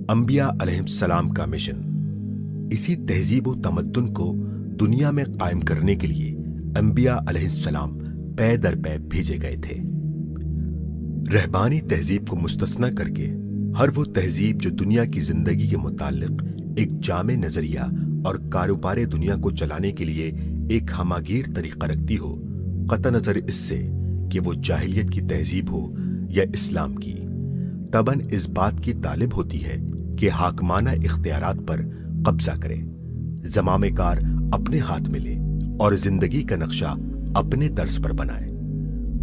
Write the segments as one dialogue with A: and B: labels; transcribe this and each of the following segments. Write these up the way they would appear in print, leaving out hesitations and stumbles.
A: انبیاء علیہ السلام کا مشن۔ اسی تہذیب و تمدن کو دنیا میں قائم کرنے کے لیے انبیاء علیہ السلام پے در پے بھیجے گئے تھے۔ رہبانی تہذیب کو مستثنی کر کے ہر وہ تہذیب جو دنیا کی زندگی کے متعلق ایک جامع نظریہ اور کاروبار دنیا کو چلانے کے لیے ایک ہماگیر طریقہ رکھتی ہو، قطع نظر اس سے کہ وہ جاہلیت کی تہذیب ہو یا اسلام کی، طبعاً اس بات کی طالب ہوتی ہے کہ حاکمانہ اختیارات پر قبضہ کرے، زمامے کار اپنے ہاتھ میں لے اور زندگی کا نقشہ اپنے طرز پر بنائے۔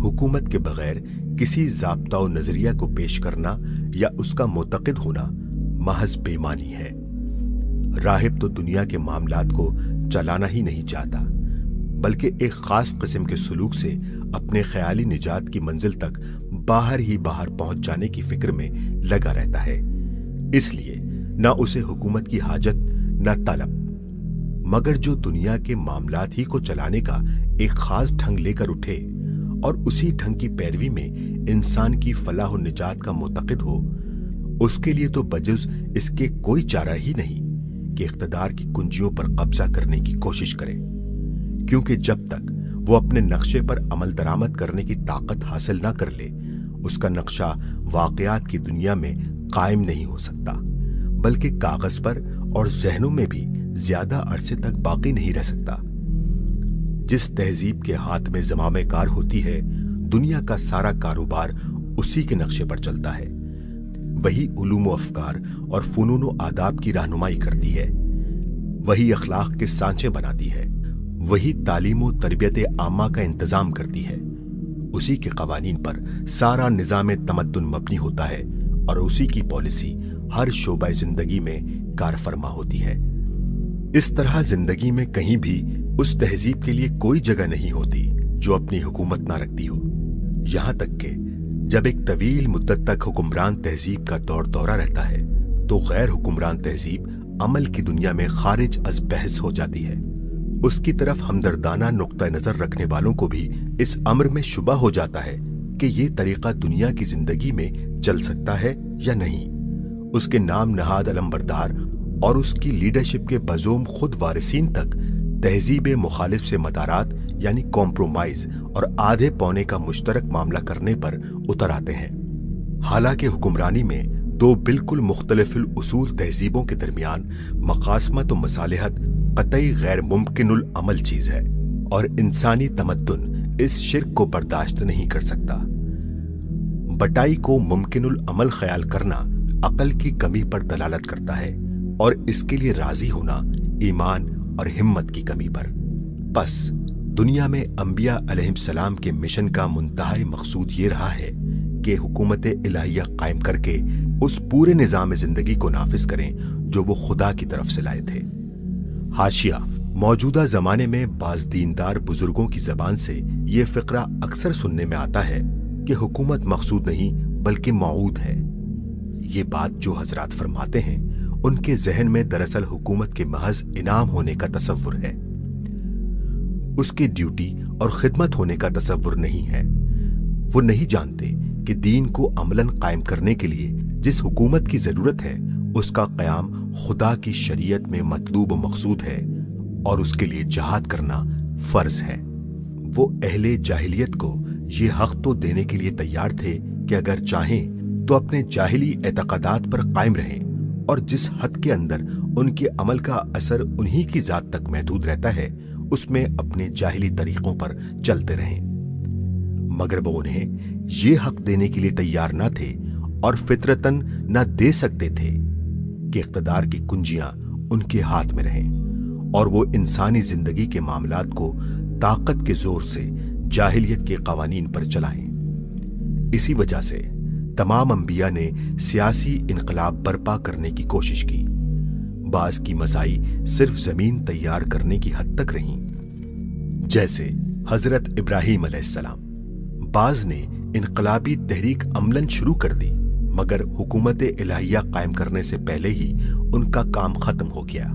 A: حکومت کے بغیر کسی ضابطہ و نظریہ کو پیش کرنا یا اس کا معتقد ہونا محض بے معنی ہے۔ راہب تو دنیا کے معاملات کو چلانا ہی نہیں چاہتا، بلکہ ایک خاص قسم کے سلوک سے اپنے خیالی نجات کی منزل تک باہر ہی باہر پہنچ جانے کی فکر میں لگا رہتا ہے۔ اس لیے نہ اسے حکومت کی حاجت نہ طلب، مگر جو دنیا کے معاملات ہی کو چلانے کا ایک خاص ڈھنگ لے کر اٹھے اور اسی ڈھنگ کی پیروی میں انسان کی فلاح و نجات کا معتقد ہو، اس کے لیے تو بجز اس کے کوئی چارہ ہی نہیں کہ اقتدار کی کنجیوں پر قبضہ کرنے کی کوشش کرے، کیونکہ جب تک وہ اپنے نقشے پر عمل درآمد کرنے کی طاقت حاصل نہ کر لے، اس کا نقشہ واقعات کی دنیا میں قائم نہیں ہو سکتا، بلکہ کاغذ پر اور ذہنوں میں بھی زیادہ عرصے تک باقی نہیں رہ سکتا۔ جس تہذیب کے ہاتھ میں زمامے کار ہوتی ہے، دنیا کا سارا کاروبار اسی کے نقشے پر چلتا ہے، وہی علوم و افکار اور فنون و آداب کی رہنمائی کرتی ہے، وہی اخلاق کے سانچے بناتی ہے، وہی تعلیم و تربیت عامہ کا انتظام کرتی ہے، اسی کے قوانین پر سارا نظام تمدن مبنی ہوتا ہے اور اسی کی پالیسی ہر شعبہ زندگی میں کار فرما ہوتی ہے۔ اس طرح زندگی میں کہیں بھی اس تہذیب کے لیے کوئی جگہ نہیں ہوتی جو اپنی حکومت نہ رکھتی ہو، یہاں تک کہ جب ایک طویل مدت تک حکمران تہذیب کا دورہ رہتا ہے تو غیر حکمران تہذیب عمل کی دنیا میں خارج از بحث ہو جاتی ہے۔ اس کی طرف ہمدردانہ نقطہ نظر رکھنے والوں کو بھی اس امر میں شبہ ہو جاتا ہے کہ یہ طریقہ دنیا کی زندگی میں چل سکتا ہے یا نہیں۔ اس کے نام نہاد علمبردار اور اس کی لیڈرشپ کے بزوم خود وارثین تک تہذیب مخالف سے مدارات یعنی کمپرومائز اور آدھے پونے کا مشترک معاملہ کرنے پر اتر آتے ہیں، حالانکہ حکمرانی میں دو بالکل مختلف الاصول تہذیبوں کے درمیان مقاسمت و مصالحت قطعی غیر ممکن العمل چیز ہے، اور انسانی تمدن اس شرک کو برداشت نہیں کر سکتا۔ بٹائی کو ممکن العمل خیال کرنا عقل کی کمی پر دلالت کرتا ہے، اور اس کے لیے راضی ہونا ایمان اور ہمت کی کمی پر۔ بس دنیا میں انبیاء علیہ السلام کے مشن کا منتہائی مقصود یہ رہا ہے کہ حکومت الہیہ قائم کر کے اس پورے نظام زندگی کو نافذ کریں جو وہ خدا کی طرف سے لائے تھے۔ حاشیہ: موجودہ زمانے میں بعض دیندار بزرگوں کی زبان سے یہ فقرہ اکثر سننے میں آتا ہے کہ حکومت مقصود نہیں بلکہ موعود ہے۔ یہ بات جو حضرات فرماتے ہیں ان کے ذہن میں دراصل حکومت کے محض انعام ہونے کا تصور ہے، اس کی ڈیوٹی اور خدمت ہونے کا تصور نہیں ہے۔ وہ نہیں جانتے کہ دین کو عملاً قائم کرنے کے لیے جس حکومت کی ضرورت ہے اس کا قیام خدا کی شریعت میں مطلوب و مقصود ہے، اور اس کے لیے جہاد کرنا فرض ہے۔ وہ اہل جاہلیت کو یہ حق تو دینے کے لیے تیار تھے کہ اگر چاہیں تو اپنے جاہلی اعتقادات پر قائم رہیں، اور جس حد کے اندر ان کے عمل کا اثر انہی کی ذات تک محدود رہتا ہے اس میں اپنے جاہلی طریقوں پر چلتے رہیں، مگر وہ انہیں یہ حق دینے کے لیے تیار نہ تھے اور فطرتاً نہ دے سکتے تھے کہ اقتدار کی کنجیاں ان کے ہاتھ میں رہیں اور وہ انسانی زندگی کے معاملات کو طاقت کے زور سے جاہلیت کے قوانین پر چلائیں۔ اسی وجہ سے تمام انبیاء نے سیاسی انقلاب برپا کرنے کی کوشش کی۔ بعض کی مسائی صرف زمین تیار کرنے کی حد تک رہیں، جیسے حضرت ابراہیم علیہ السلام۔ بعض نے انقلابی تحریک عملاً شروع کر دی، مگر حکومت الہیہ قائم کرنے سے پہلے ہی ان کا کام ختم ہو گیا،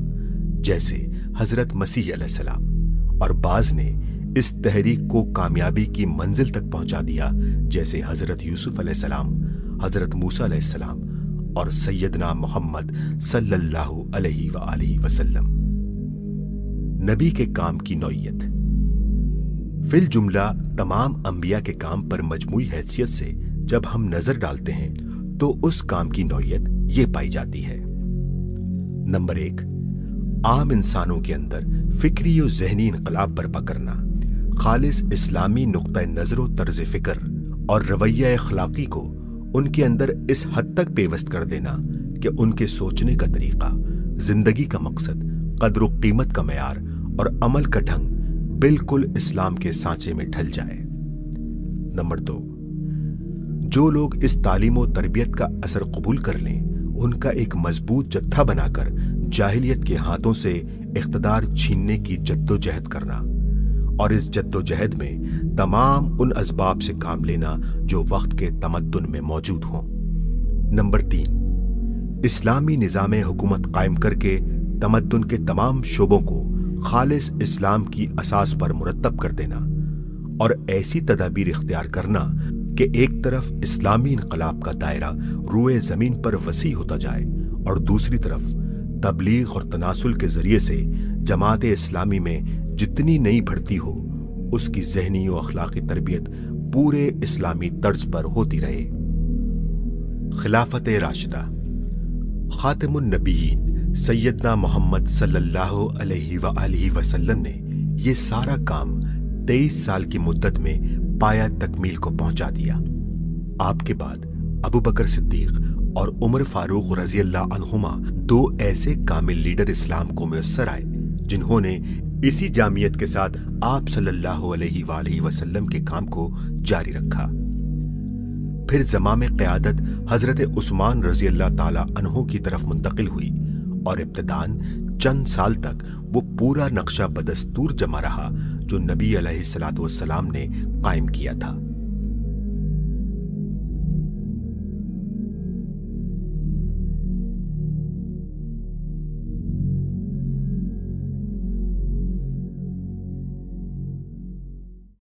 A: جیسے حضرت مسیح علیہ السلام۔ اور بعض نے اس تحریک کو کامیابی کی منزل تک پہنچا دیا، جیسے حضرت یوسف علیہ السلام، حضرت موسیٰ علیہ السلام اور سیدنا محمد صلی اللہ علیہ وآلہ وسلم۔ نبی کے کام کی نوعیت۔ فی الجملہ تمام انبیاء کے کام پر مجموعی حیثیت سے جب ہم نظر ڈالتے ہیں تو اس کام کی نوعیت یہ پائی جاتی ہے۔ نمبر 1، عام انسانوں کے اندر فکری و ذہنی انقلاب برپا کرنا، خالص اسلامی نقطہ نظر و طرز فکر اور رویہ اخلاقی کو ان کے اندر اس حد تک پیوست کر دینا کہ ان کے سوچنے کا طریقہ، زندگی کا مقصد، قدر و قیمت کا معیار اور عمل کا ڈھنگ بالکل اسلام کے سانچے میں ڈھل جائے۔ نمبر 2، جو لوگ اس تعلیم و تربیت کا اثر قبول کر لیں ان کا ایک مضبوط جتھا بنا کر جاہلیت کے ہاتھوں سے اقتدار چھیننے کی جد و جہد کرنا، اور اس جد و جہد میں تمام ان اسباب سے کام لینا جو وقت کے تمدن میں موجود ہوں۔ نمبر 3، اسلامی نظام حکومت قائم کر کے تمدن کے تمام شعبوں کو خالص اسلام کی اساس پر مرتب کر دینا، اور ایسی تدابیر اختیار کرنا کہ ایک طرف اسلامی انقلاب کا دائرہ روئے زمین پر وسیع ہوتا جائے اور دوسری طرف تبلیغ اور تناسل کے ذریعے سے جماعت اسلامی میں جتنی نئی بھرتی ہو اس کی ذہنی و اخلاقی تربیت پورے اسلامی طرز پر ہوتی رہے۔ خلافت راشدہ۔ خاتم النبیین سیدنا محمد صلی اللہ علیہ وآلہ وسلم نے یہ سارا کام 23 سال کی مدت میں پایا تکمیل کو پہنچا دیا۔ آپ کے بعد ابو بکر صدیق اور عمر فاروق رضی اللہ عنہما 2 ایسے کامل لیڈر اسلام کو میسر آئے جنہوں نے اسی جامعیت کے ساتھ آپ صلی اللہ علیہ وآلہ وسلم کے کام کو جاری رکھا۔ پھر زمام قیادت حضرت عثمان رضی اللہ تعالی عنہ کی طرف منتقل ہوئی اور ابتداً چند سال تک وہ پورا نقشہ بدستور جمع رہا جو نبی علیہ الصلوۃ والسلام نے قائم کیا تھا۔